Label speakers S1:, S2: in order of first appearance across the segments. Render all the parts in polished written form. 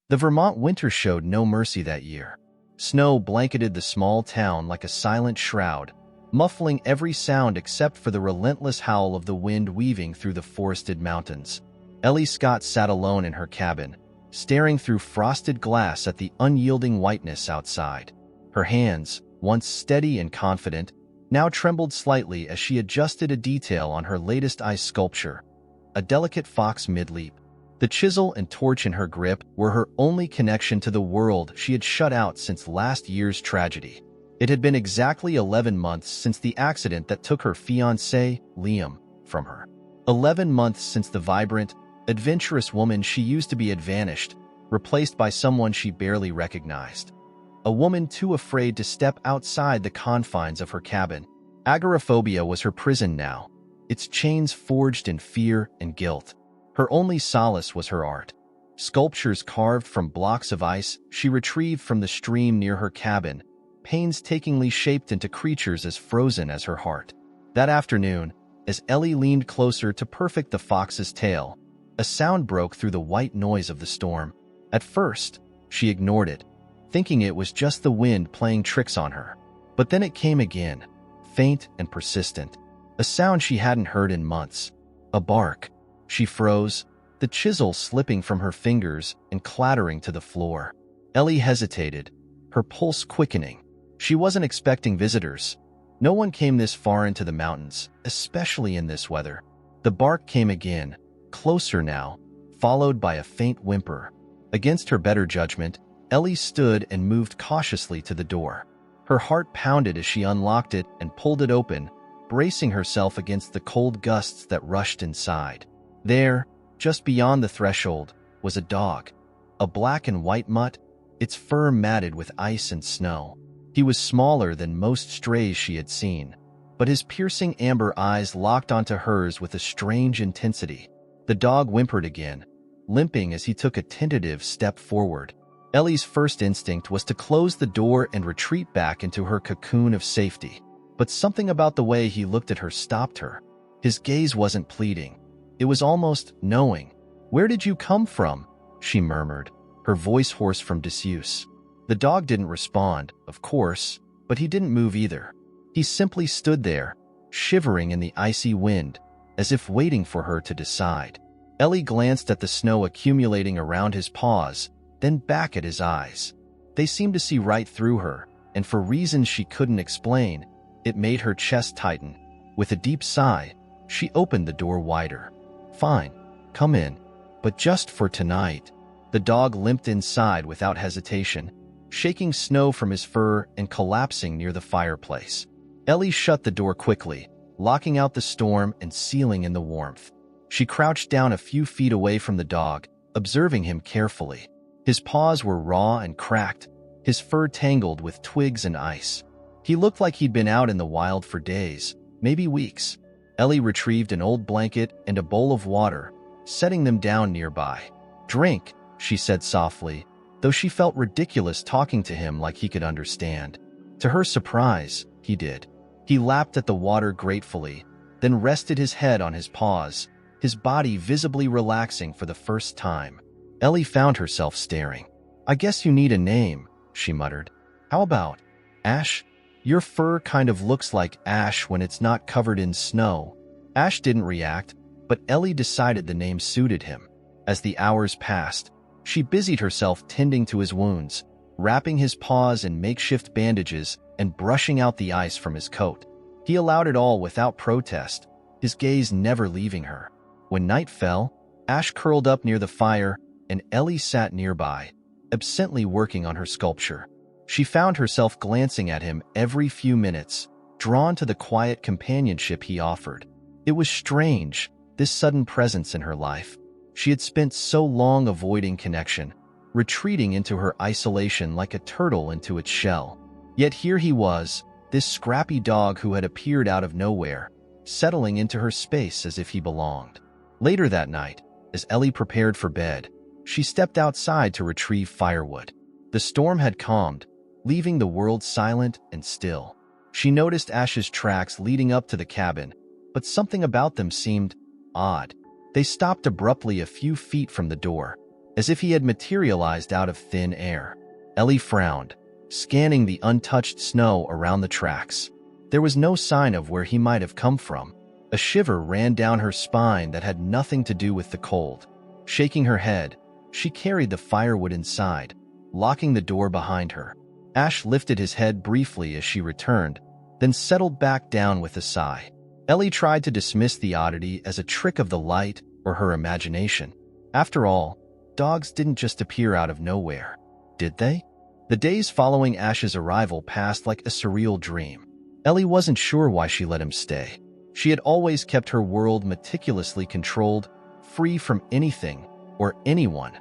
S1: The Vermont winter showed no mercy that year. Snow blanketed the small town like a silent shroud, muffling every sound except for the relentless howl of the wind weaving through the forested mountains. Ellie Scott sat alone in her cabin, staring through frosted glass at the unyielding whiteness outside. Her hands, once steady and confident, now trembled slightly as she adjusted a detail on her latest ice sculpture, a delicate fox mid-leap. The chisel and torch in her grip were her only connection to the world she had shut out since last year's tragedy. It had been exactly 11 months since the accident that took her fiancé, Liam, from her. 11 months since the vibrant, adventurous woman she used to be had vanished, replaced by someone she barely recognized. A woman too afraid to step outside the confines of her cabin. Agoraphobia was her prison now, its chains forged in fear and guilt. Her only solace was her art. Sculptures carved from blocks of ice she retrieved from the stream near her cabin, painstakingly shaped into creatures as frozen as her heart. That afternoon, as Ellie leaned closer to perfect the fox's tail, a sound broke through the white noise of the storm. At first, she ignored it, thinking it was just the wind playing tricks on her. But then it came again, faint and persistent, a sound she hadn't heard in months. A bark. She froze, the chisel slipping from her fingers and clattering to the floor. Ellie hesitated, her pulse quickening. She wasn't expecting visitors. No one came this far into the mountains, especially in this weather. The bark came again, closer now, followed by a faint whimper. Against her better judgment, Ellie stood and moved cautiously to the door. Her heart pounded as she unlocked it and pulled it open, bracing herself against the cold gusts that rushed inside. There, just beyond the threshold, was a dog, a black and white mutt, its fur matted with ice and snow. He was smaller than most strays she had seen, but his piercing amber eyes locked onto hers with a strange intensity. The dog whimpered again, limping as he took a tentative step forward. Ellie's first instinct was to close the door and retreat back into her cocoon of safety. But something about the way he looked at her stopped her. His gaze wasn't pleading. It was almost knowing. "Where did you come from?" she murmured, her voice hoarse from disuse. The dog didn't respond, of course, but he didn't move either. He simply stood there, shivering in the icy wind, as if waiting for her to decide. Ellie glanced at the snow accumulating around his paws, then back at his eyes. They seemed to see right through her, and for reasons she couldn't explain, it made her chest tighten. With a deep sigh, she opened the door wider. "Fine, come in, but just for tonight." The dog limped inside without hesitation, shaking snow from his fur and collapsing near the fireplace. Ellie shut the door quickly, locking out the storm and sealing in the warmth. She crouched down a few feet away from the dog, observing him carefully. His paws were raw and cracked, his fur tangled with twigs and ice. He looked like he'd been out in the wild for days, maybe weeks. Ellie retrieved an old blanket and a bowl of water, setting them down nearby. "Drink," she said softly, though she felt ridiculous talking to him like he could understand. To her surprise, he did. He lapped at the water gratefully, then rested his head on his paws, his body visibly relaxing for the first time. Ellie found herself staring. "I guess you need a name," she muttered. "How about Ash? Your fur kind of looks like ash when it's not covered in snow." Ash didn't react, but Ellie decided the name suited him. As the hours passed, she busied herself tending to his wounds, wrapping his paws in makeshift bandages and brushing out the ice from his coat. He allowed it all without protest, his gaze never leaving her. When night fell, Ash curled up near the fire, and Ellie sat nearby, absently working on her sculpture. She found herself glancing at him every few minutes, drawn to the quiet companionship he offered. It was strange, this sudden presence in her life. She had spent so long avoiding connection, retreating into her isolation like a turtle into its shell. Yet here he was, this scrappy dog who had appeared out of nowhere, settling into her space as if he belonged. Later that night, as Ellie prepared for bed, she stepped outside to retrieve firewood. The storm had calmed, leaving the world silent and still. She noticed Ash's tracks leading up to the cabin, but something about them seemed odd. They stopped abruptly a few feet from the door, as if he had materialized out of thin air. Ellie frowned, scanning the untouched snow around the tracks. There was no sign of where he might have come from. A shiver ran down her spine that had nothing to do with the cold. Shaking her head, she carried the firewood inside, locking the door behind her. Ash lifted his head briefly as she returned, then settled back down with a sigh. Ellie tried to dismiss the oddity as a trick of the light or her imagination. After all, dogs didn't just appear out of nowhere, did they? The days following Ash's arrival passed like a surreal dream. Ellie wasn't sure why she let him stay. She had always kept her world meticulously controlled, free from anything or anyone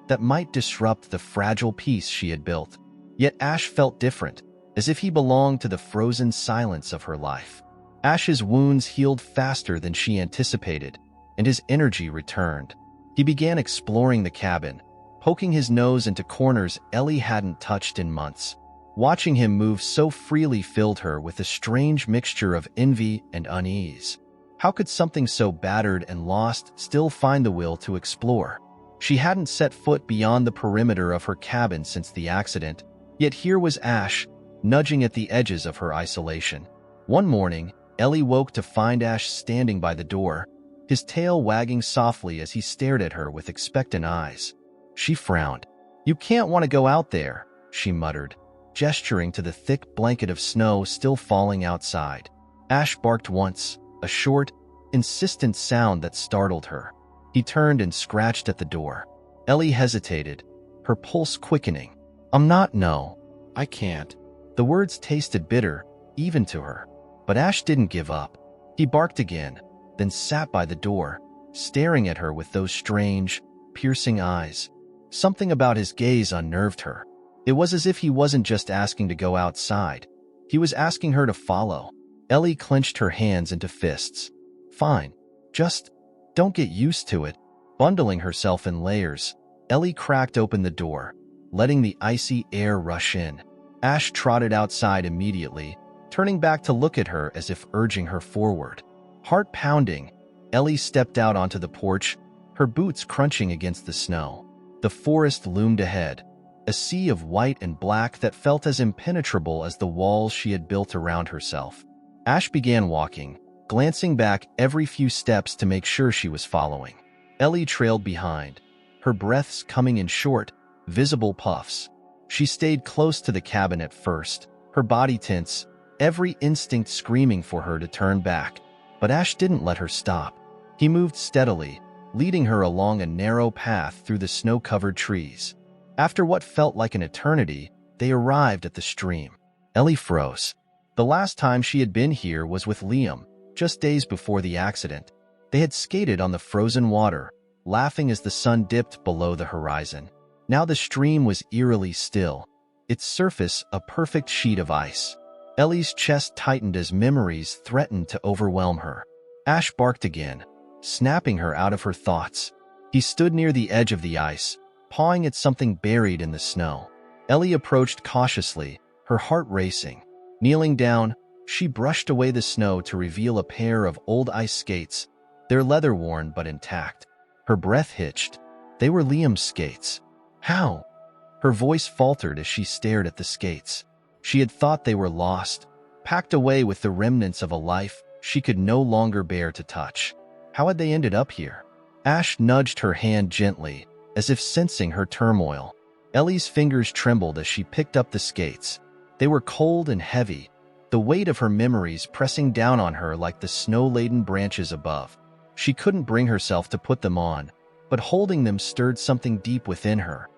S1: that might disrupt the fragile peace she had built. Yet Ash felt different, as if he belonged to the frozen silence of her life. Ash's wounds healed faster than she anticipated, and his energy returned. He began exploring the cabin, poking his nose into corners Ellie hadn't touched in months. Watching him move so freely filled her with a strange mixture of envy and unease. How could something so battered and lost still find the will to explore? She hadn't set foot beyond the perimeter of her cabin since the accident, yet here was Ash, nudging at the edges of her isolation. One morning, Ellie woke to find Ash standing by the door, his tail wagging softly as he stared at her with expectant eyes. She frowned. "You can't want to go out there," she muttered, gesturing to the thick blanket of snow still falling outside. Ash barked once, a short, insistent sound that startled her. He turned and scratched at the door. Ellie hesitated, her pulse quickening. No, I can't." The words tasted bitter, even to her. But Ash didn't give up. He barked again, then sat by the door, staring at her with those strange, piercing eyes. Something about his gaze unnerved her. It was as if he wasn't just asking to go outside. He was asking her to follow. Ellie clenched her hands into fists. "Fine. Just don't get used to it." Bundling herself in layers, Ellie cracked open the door, letting the icy air rush in. Ash trotted outside immediately, turning back to look at her as if urging her forward. Heart pounding, Ellie stepped out onto the porch, her boots crunching against the snow. The forest loomed ahead, a sea of white and black that felt as impenetrable as the walls she had built around herself. Ash began walking, glancing back every few steps to make sure she was following. Ellie trailed behind, her breaths coming in short, visible puffs. She stayed close to the cabin at first, her body tense, every instinct screaming for her to turn back. But Ash didn't let her stop. He moved steadily, leading her along a narrow path through the snow-covered trees. After what felt like an eternity, they arrived at the stream. Ellie froze. The last time she had been here was with Liam, just days before the accident. They had skated on the frozen water, laughing as the sun dipped below the horizon. Now the stream was eerily still, its surface a perfect sheet of ice. Ellie's chest tightened as memories threatened to overwhelm her. Ash barked again, snapping her out of her thoughts. He stood near the edge of the ice, pawing at something buried in the snow. Ellie approached cautiously, her heart racing. Kneeling down, she brushed away the snow to reveal a pair of old ice skates, their leather worn but intact. Her breath hitched. They were Liam's skates. How? Her voice faltered as she stared at the skates. She had thought they were lost, packed away with the remnants of a life she could no longer bear to touch. How had they ended up here? Ash nudged her hand gently, as if sensing her turmoil. Ellie's fingers trembled as she picked up the skates. They were cold and heavy, the weight of her memories pressing down on her like the snow-laden branches above. She couldn't bring herself to put them on, but holding them stirred something deep within her,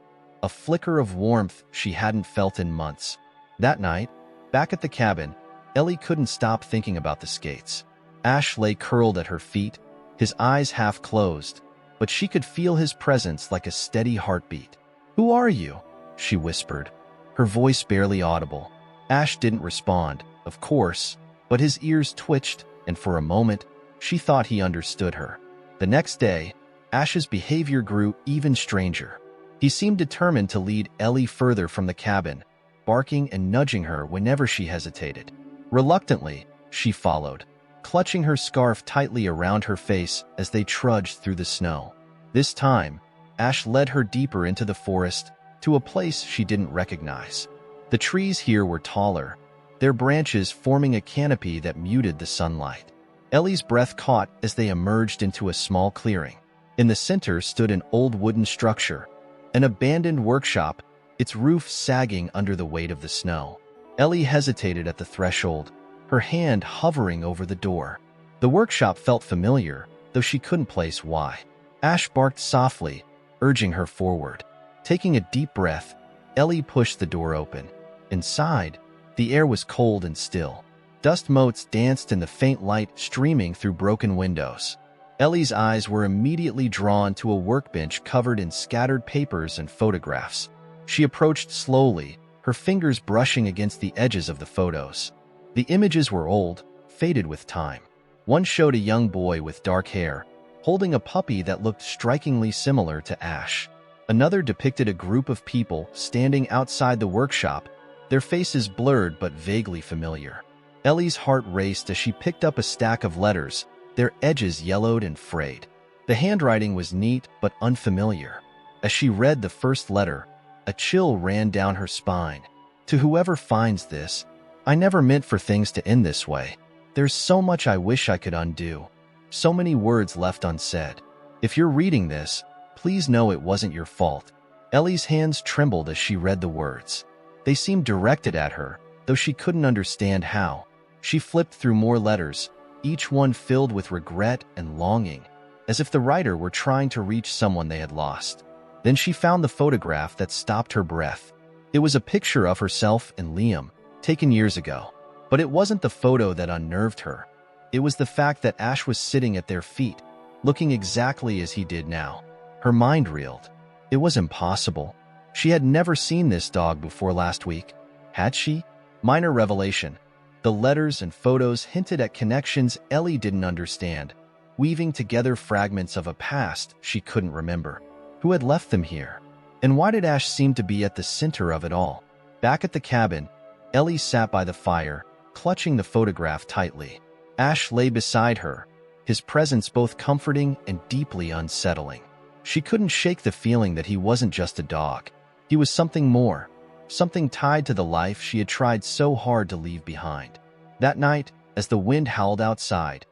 S1: a flicker of warmth she hadn't felt in months. That night, back at the cabin, Ellie couldn't stop thinking about the skates. Ash lay curled at her feet, his eyes half closed, but she could feel his presence like a steady heartbeat. "Who are you?" she whispered, her voice barely audible. Ash didn't respond, of course, but his ears twitched, and for a moment, she thought he understood her. The next day, Ash's behavior grew even stranger. He seemed determined to lead Ellie further from the cabin, barking and nudging her whenever she hesitated. Reluctantly, she followed, clutching her scarf tightly around her face as they trudged through the snow. This time, Ash led her deeper into the forest, to a place she didn't recognize. The trees here were taller, their branches forming a canopy that muted the sunlight. Ellie's breath caught as they emerged into a small clearing. In the center stood an old wooden structure, an abandoned workshop, its roof sagging under the weight of the snow. Ellie hesitated at the threshold, her hand hovering over the door. The workshop felt familiar, though she couldn't place why. Ash barked softly, urging her forward. Taking a deep breath, Ellie pushed the door open. Inside, the air was cold and still. Dust motes danced in the faint light streaming through broken windows. Ellie's eyes were immediately drawn to a workbench covered in scattered papers and photographs. She approached slowly, her fingers brushing against the edges of the photos. The images were old, faded with time. One showed a young boy with dark hair, holding a puppy that looked strikingly similar to Ash. Another depicted a group of people standing outside the workshop, their faces blurred but vaguely familiar. Ellie's heart raced as she picked up a stack of letters, their edges yellowed and frayed. The handwriting was neat but unfamiliar. As she read the first letter, a chill ran down her spine. To whoever finds this, I never meant for things to end this way. There's so much I wish I could undo. So many words left unsaid. If you're reading this, please know it wasn't your fault. Ellie's hands trembled as she read the words. They seemed directed at her, though she couldn't understand how. She flipped through more letters, each one filled with regret and longing, as if the writer were trying to reach someone they had lost. Then she found the photograph that stopped her breath. It was a picture of herself and Liam, taken years ago. But it wasn't the photo that unnerved her. It was the fact that Ash was sitting at their feet, looking exactly as he did now. Her mind reeled. It was impossible. She had never seen this dog before last week. Had she? Minor revelation. The letters and photos hinted at connections Ellie didn't understand, weaving together fragments of a past she couldn't remember. Who had left them here? And why did Ash seem to be at the center of it all? Back at the cabin, Ellie sat by the fire, clutching the photograph tightly. Ash lay beside her, his presence both comforting and deeply unsettling. She couldn't shake the feeling that he wasn't just a dog. He was something more, something tied to the life she had tried so hard to leave behind. That night, as the wind howled outside,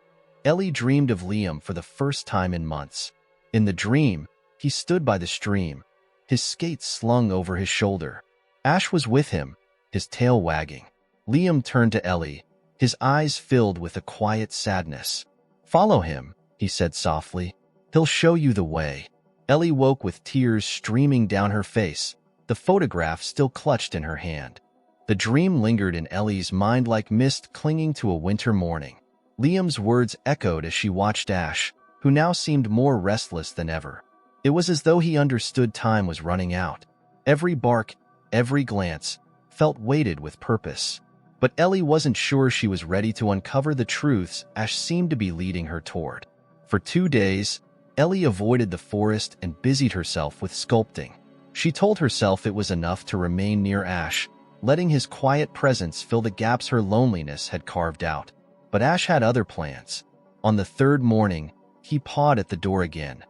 S1: Ellie dreamed of Liam for the first time in months. In the dream, he stood by the stream, his skates slung over his shoulder. Ash was with him, his tail wagging. Liam turned to Ellie, his eyes filled with a quiet sadness. "Follow him," he said softly. "He'll show you the way." Ellie woke with tears streaming down her face, the photograph still clutched in her hand. The dream lingered in Ellie's mind like mist clinging to a winter morning. Liam's words echoed as she watched Ash, who now seemed more restless than ever. It was as though he understood time was running out. Every bark, every glance, felt weighted with purpose. But Ellie wasn't sure she was ready to uncover the truths Ash seemed to be leading her toward. For 2 days, Ellie avoided the forest and busied herself with sculpting. She told herself it was enough to remain near Ash, letting his quiet presence fill the gaps her loneliness had carved out. But Ash had other plans. On the third morning, he pawed at the door again,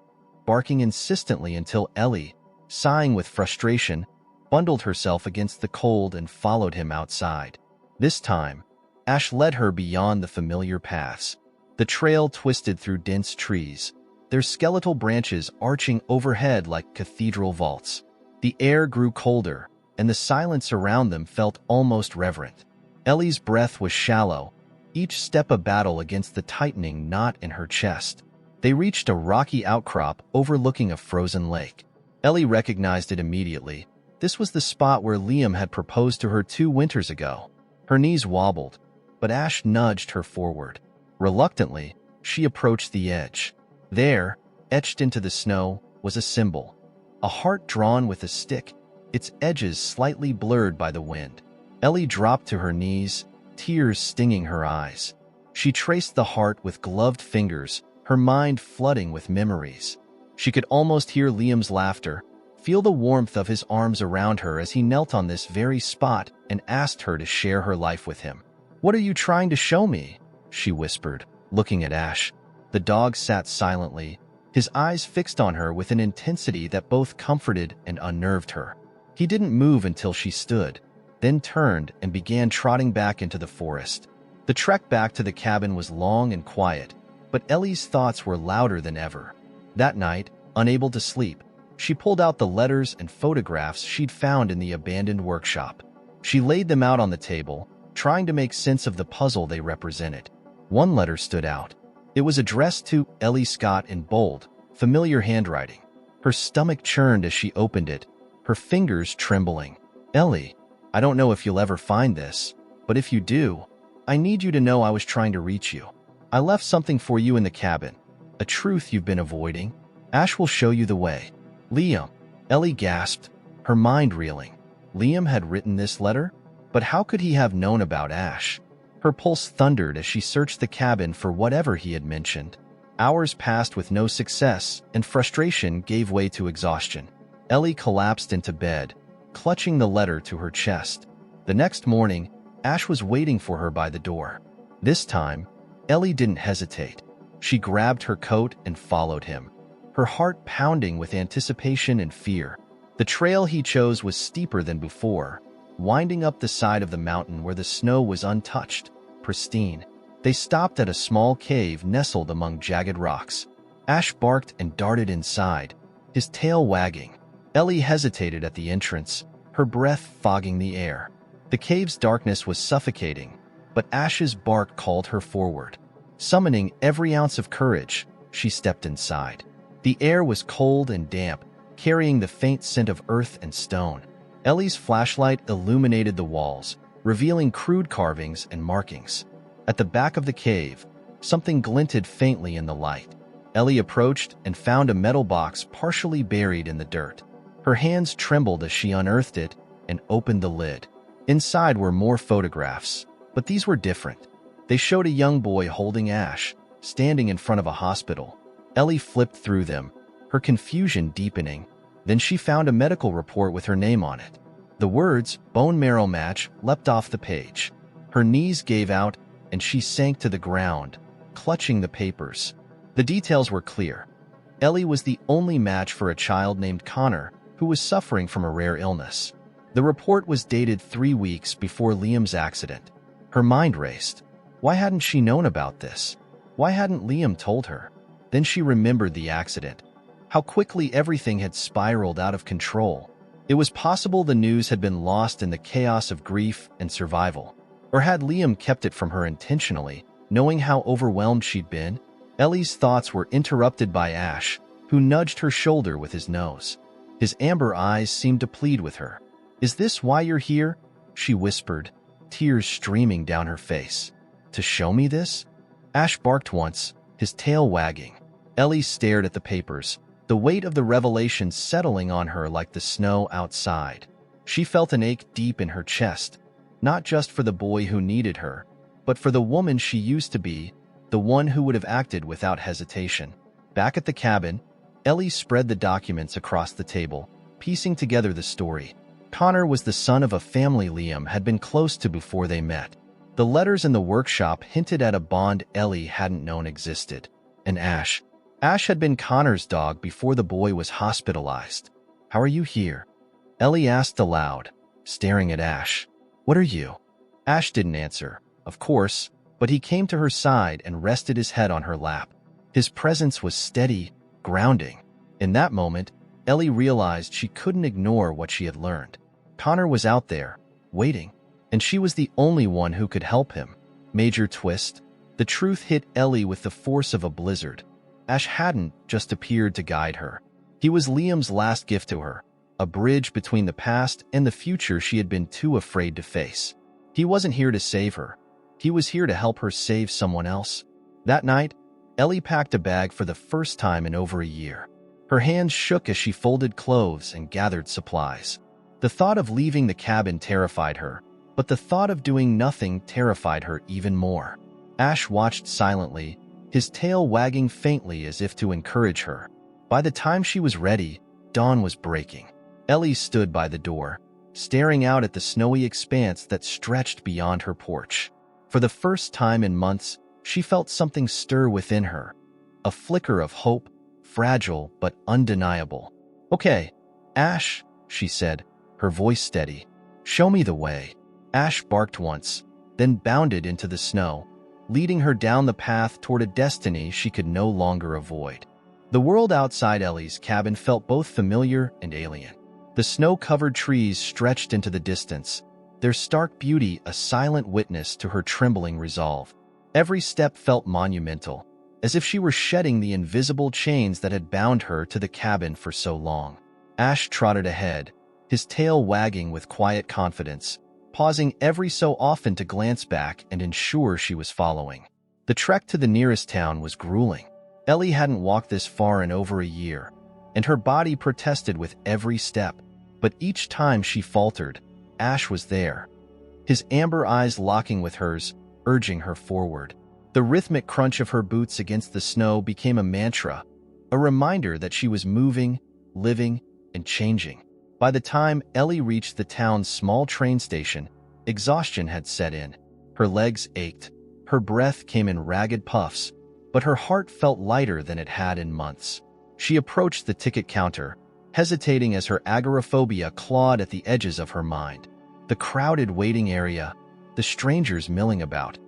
S1: barking insistently until Ellie, sighing with frustration, bundled herself against the cold and followed him outside. This time, Ash led her beyond the familiar paths. The trail twisted through dense trees, their skeletal branches arching overhead like cathedral vaults. The air grew colder, and the silence around them felt almost reverent. Ellie's breath was shallow, each step a battle against the tightening knot in her chest. They reached a rocky outcrop overlooking a frozen lake. Ellie recognized it immediately. This was the spot where Liam had proposed to her 2 winters ago. Her knees wobbled, but Ash nudged her forward. Reluctantly, she approached the edge. There, etched into the snow, was a symbol. A heart drawn with a stick, its edges slightly blurred by the wind. Ellie dropped to her knees, tears stinging her eyes. She traced the heart with gloved fingers, her mind flooding with memories. She could almost hear Liam's laughter, feel the warmth of his arms around her as he knelt on this very spot and asked her to share her life with him. "What are you trying to show me?" she whispered, looking at Ash. The dog sat silently, his eyes fixed on her with an intensity that both comforted and unnerved her. He didn't move until she stood, then turned and began trotting back into the forest. The trek back to the cabin was long and quiet, but Ellie's thoughts were louder than ever. That night, unable to sleep, she pulled out the letters and photographs she'd found in the abandoned workshop. She laid them out on the table, trying to make sense of the puzzle they represented. One letter stood out. It was addressed to Ellie Scott in bold, familiar handwriting. Her stomach churned as she opened it, her fingers trembling. "Ellie, I don't know if you'll ever find this, but if you do, I need you to know I was trying to reach you. I left something for you in the cabin, a truth you've been avoiding. Ash will show you the way. Liam." Ellie gasped, her mind reeling. Liam had written this letter? But how could he have known about Ash? Her pulse thundered as she searched the cabin for whatever he had mentioned. Hours passed with no success, and frustration gave way to exhaustion. Ellie collapsed into bed, clutching the letter to her chest. The next morning, Ash was waiting for her by the door. This time, Ellie didn't hesitate. She grabbed her coat and followed him, her heart pounding with anticipation and fear. The trail he chose was steeper than before, winding up the side of the mountain where the snow was untouched, pristine. They stopped at a small cave nestled among jagged rocks. Ash barked and darted inside, his tail wagging. Ellie hesitated at the entrance, her breath fogging the air. The cave's darkness was suffocating, but Ash's bark called her forward. Summoning every ounce of courage, she stepped inside. The air was cold and damp, carrying the faint scent of earth and stone. Ellie's flashlight illuminated the walls, revealing crude carvings and markings. At the back of the cave, something glinted faintly in the light. Ellie approached and found a metal box partially buried in the dirt. Her hands trembled as she unearthed it and opened the lid. Inside were more photographs, but these were different. They showed a young boy holding Ash, standing in front of a hospital. Ellie flipped through them, her confusion deepening. Then she found a medical report with her name on it. The words, "bone marrow match," leapt off the page. Her knees gave out, and she sank to the ground, clutching the papers. The details were clear. Ellie was the only match for a child named Connor, who was suffering from a rare illness. The report was dated 3 weeks before Liam's accident. Her mind raced. Why hadn't she known about this? Why hadn't Liam told her? Then she remembered the accident. How quickly everything had spiraled out of control. It was possible the news had been lost in the chaos of grief and survival. Or had Liam kept it from her intentionally, knowing how overwhelmed she'd been? Ellie's thoughts were interrupted by Ash, who nudged her shoulder with his nose. His amber eyes seemed to plead with her. "Is this why you're here?" she whispered, tears streaming down her face. "To show me this?" Ash barked once, his tail wagging. Ellie stared at the papers, the weight of the revelation settling on her like the snow outside. She felt an ache deep in her chest, not just for the boy who needed her, but for the woman she used to be, the one who would have acted without hesitation. Back at the cabin, Ellie spread the documents across the table, piecing together the story. Connor was the son of a family Liam had been close to before they met. The letters in the workshop hinted at a bond Ellie hadn't known existed. And Ash had been Connor's dog before the boy was hospitalized. "How are you here?" Ellie asked aloud, staring at Ash. "What are you?" Ash didn't answer, of course, but he came to her side and rested his head on her lap. His presence was steady, grounding. In that moment, Ellie realized she couldn't ignore what she had learned. Connor was out there, waiting, and she was the only one who could help him. Major twist. The truth hit Ellie with the force of a blizzard. Ash hadn't just appeared to guide her. He was Liam's last gift to her, a bridge between the past and the future she had been too afraid to face. He wasn't here to save her. He was here to help her save someone else. That night, Ellie packed a bag for the first time in over a year. Her hands shook as she folded clothes and gathered supplies. The thought of leaving the cabin terrified her, but the thought of doing nothing terrified her even more. Ash watched silently, his tail wagging faintly as if to encourage her. By the time she was ready, dawn was breaking. Ellie stood by the door, staring out at the snowy expanse that stretched beyond her porch. For the first time in months, she felt something stir within her, a flicker of hope, fragile but undeniable. "Okay, Ash," she said, her voice steady. "Show me the way." Ash barked once, then bounded into the snow, leading her down the path toward a destiny she could no longer avoid. The world outside Ellie's cabin felt both familiar and alien. The snow-covered trees stretched into the distance, their stark beauty a silent witness to her trembling resolve. Every step felt monumental, as if she were shedding the invisible chains that had bound her to the cabin for so long. Ash trotted ahead, his tail wagging with quiet confidence, pausing every so often to glance back and ensure she was following. The trek to the nearest town was grueling. Ellie hadn't walked this far in over a year, and her body protested with every step. But each time she faltered, Ash was there, his amber eyes locking with hers, urging her forward. The rhythmic crunch of her boots against the snow became a mantra, a reminder that she was moving, living, and changing. By the time Ellie reached the town's small train station, exhaustion had set in. Her legs ached, her breath came in ragged puffs, but her heart felt lighter than it had in months. She approached the ticket counter, hesitating as her agoraphobia clawed at the edges of her mind. The crowded waiting area, the strangers milling about,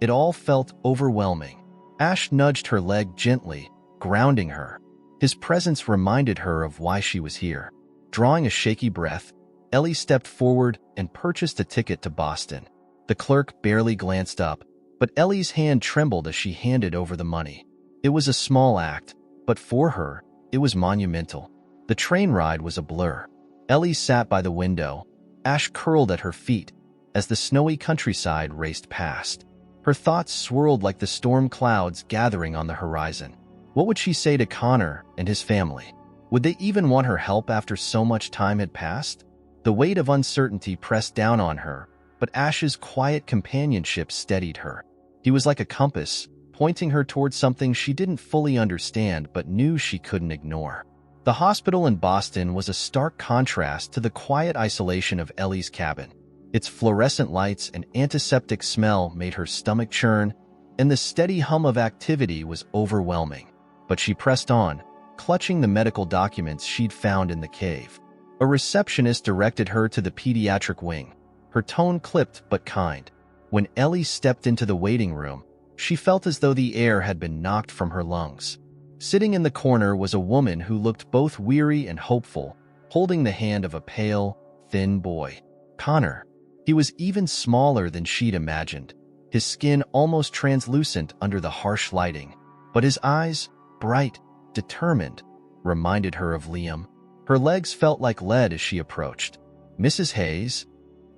S1: it all felt overwhelming. Ash nudged her leg gently, grounding her. His presence reminded her of why she was here. Drawing a shaky breath, Ellie stepped forward and purchased a ticket to Boston. The clerk barely glanced up, but Ellie's hand trembled as she handed over the money. It was a small act, but for her, it was monumental. The train ride was a blur. Ellie sat by the window, Ash curled at her feet, as the snowy countryside raced past. Her thoughts swirled like the storm clouds gathering on the horizon. What would she say to Connor and his family? Would they even want her help after so much time had passed? The weight of uncertainty pressed down on her, but Ash's quiet companionship steadied her. He was like a compass, pointing her towards something she didn't fully understand but knew she couldn't ignore. The hospital in Boston was a stark contrast to the quiet isolation of Ellie's cabin. Its fluorescent lights and antiseptic smell made her stomach churn, and the steady hum of activity was overwhelming. But she pressed on, clutching the medical documents she'd found in the cave. A receptionist directed her to the pediatric wing, her tone clipped but kind. When Ellie stepped into the waiting room, she felt as though the air had been knocked from her lungs. Sitting in the corner was a woman who looked both weary and hopeful, holding the hand of a pale, thin boy. Connor. He was even smaller than she'd imagined, his skin almost translucent under the harsh lighting. But his eyes, bright, determined, reminded her of Liam. Her legs felt like lead as she approached. "Mrs. Hayes?"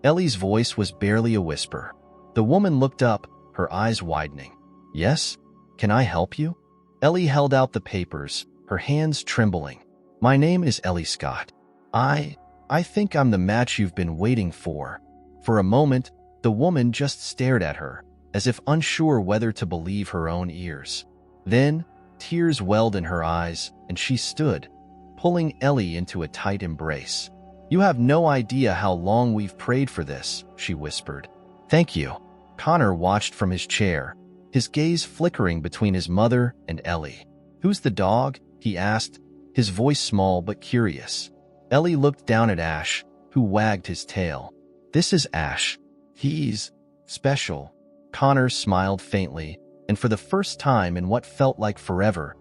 S1: Ellie's voice was barely a whisper. The woman looked up, her eyes widening. "Yes? Can I help you?" Ellie held out the papers, her hands trembling. "My name is Ellie Scott. I think I'm the match you've been waiting for." For a moment, the woman just stared at her, as if unsure whether to believe her own ears. Then, tears welled in her eyes, and she stood, pulling Ellie into a tight embrace. "You have no idea how long we've prayed for this," she whispered. "Thank you." Connor watched from his chair, his gaze flickering between his mother and Ellie. "Who's the dog?" he asked, his voice small but curious. Ellie looked down at Ash, who wagged his tail. "This is Ash. He's special." Connor smiled faintly, and for the first time in what felt like forever,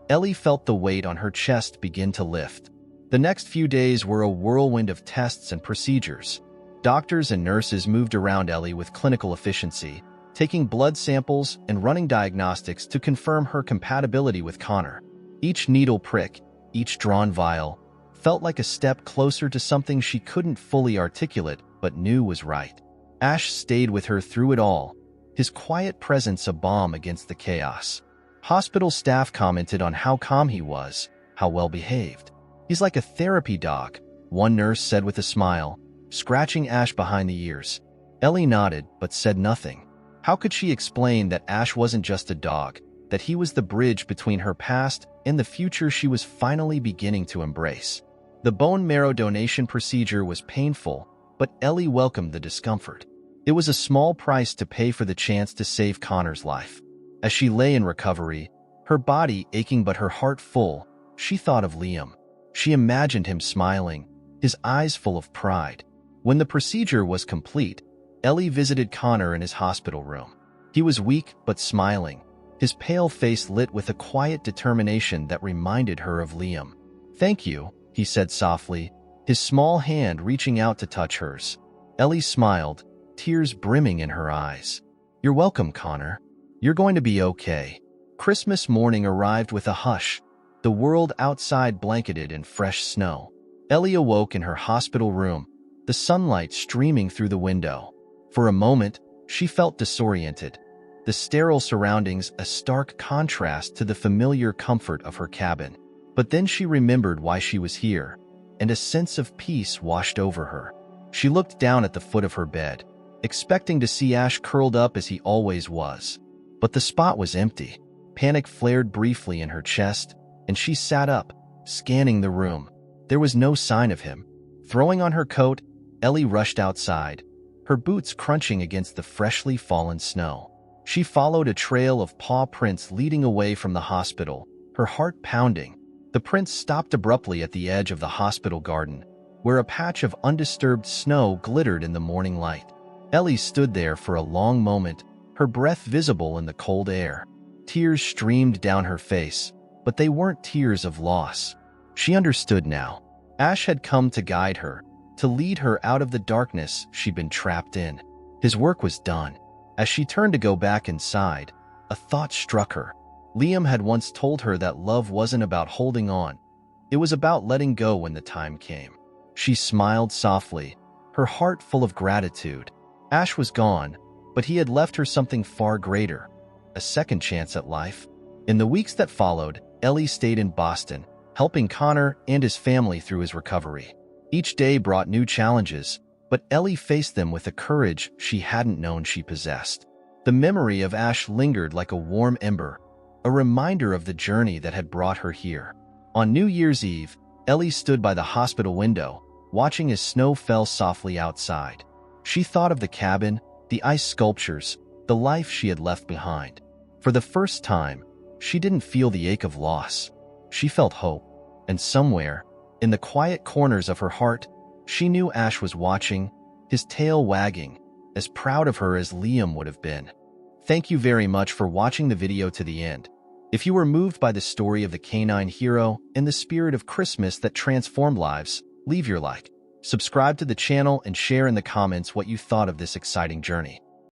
S1: Ellie felt the weight on her chest begin to lift. The next few days were a whirlwind of tests and procedures. Doctors and nurses moved around Ellie with clinical efficiency, taking blood samples and running diagnostics to confirm her compatibility with Connor. Each needle prick, each drawn vial, felt like a step closer to something she couldn't fully articulate but knew was right. Ash stayed with her through it all, his quiet presence a balm against the chaos. Hospital staff commented on how calm he was, how well behaved. "He's like a therapy dog," one nurse said with a smile, scratching Ash behind the ears. Ellie nodded but said nothing. How could she explain that Ash wasn't just a dog, that he was the bridge between her past and the future she was finally beginning to embrace? The bone marrow donation procedure was painful, but Ellie welcomed the discomfort. It was a small price to pay for the chance to save Connor's life. As she lay in recovery, her body aching but her heart full, she thought of Liam. She imagined him smiling, his eyes full of pride. When the procedure was complete, Ellie visited Connor in his hospital room. He was weak but smiling, his pale face lit with a quiet determination that reminded her of Liam. "Thank you," he said softly, his small hand reaching out to touch hers. Ellie smiled, tears brimming in her eyes. "You're welcome, Connor. You're going to be okay." Christmas morning arrived with a hush, the world outside blanketed in fresh snow. Ellie awoke in her hospital room, the sunlight streaming through the window. For a moment, she felt disoriented, the sterile surroundings a stark contrast to the familiar comfort of her cabin. But then she remembered why she was here, and a sense of peace washed over her. She looked down at the foot of her bed, expecting to see Ash curled up as he always was. But the spot was empty. Panic flared briefly in her chest, and she sat up, scanning the room. There was no sign of him. Throwing on her coat, Ellie rushed outside, her boots crunching against the freshly fallen snow. She followed a trail of paw prints leading away from the hospital, her heart pounding. The prints stopped abruptly at the edge of the hospital garden, where a patch of undisturbed snow glittered in the morning light. Ellie stood there for a long moment, her breath visible in the cold air. Tears streamed down her face, but they weren't tears of loss. She understood now. Ash had come to guide her, to lead her out of the darkness she'd been trapped in. His work was done. As she turned to go back inside, a thought struck her. Liam had once told her that love wasn't about holding on. It was about letting go when the time came. She smiled softly, her heart full of gratitude. Ash was gone, but he had left her something far greater, a second chance at life. In the weeks that followed, Ellie stayed in Boston, helping Connor and his family through his recovery. Each day brought new challenges, but Ellie faced them with a courage she hadn't known she possessed. The memory of Ash lingered like a warm ember, a reminder of the journey that had brought her here. On New Year's Eve, Ellie stood by the hospital window, watching as snow fell softly outside. She thought of the cabin, the ice sculptures, the life she had left behind. For the first time, she didn't feel the ache of loss. She felt hope, and somewhere, in the quiet corners of her heart, she knew Ash was watching, his tail wagging, as proud of her as Liam would have been. Thank you very much for watching the video to the end. If you were moved by the story of the canine hero and the spirit of Christmas that transformed lives, leave your like, subscribe to the channel, and share in the comments what you thought of this exciting journey.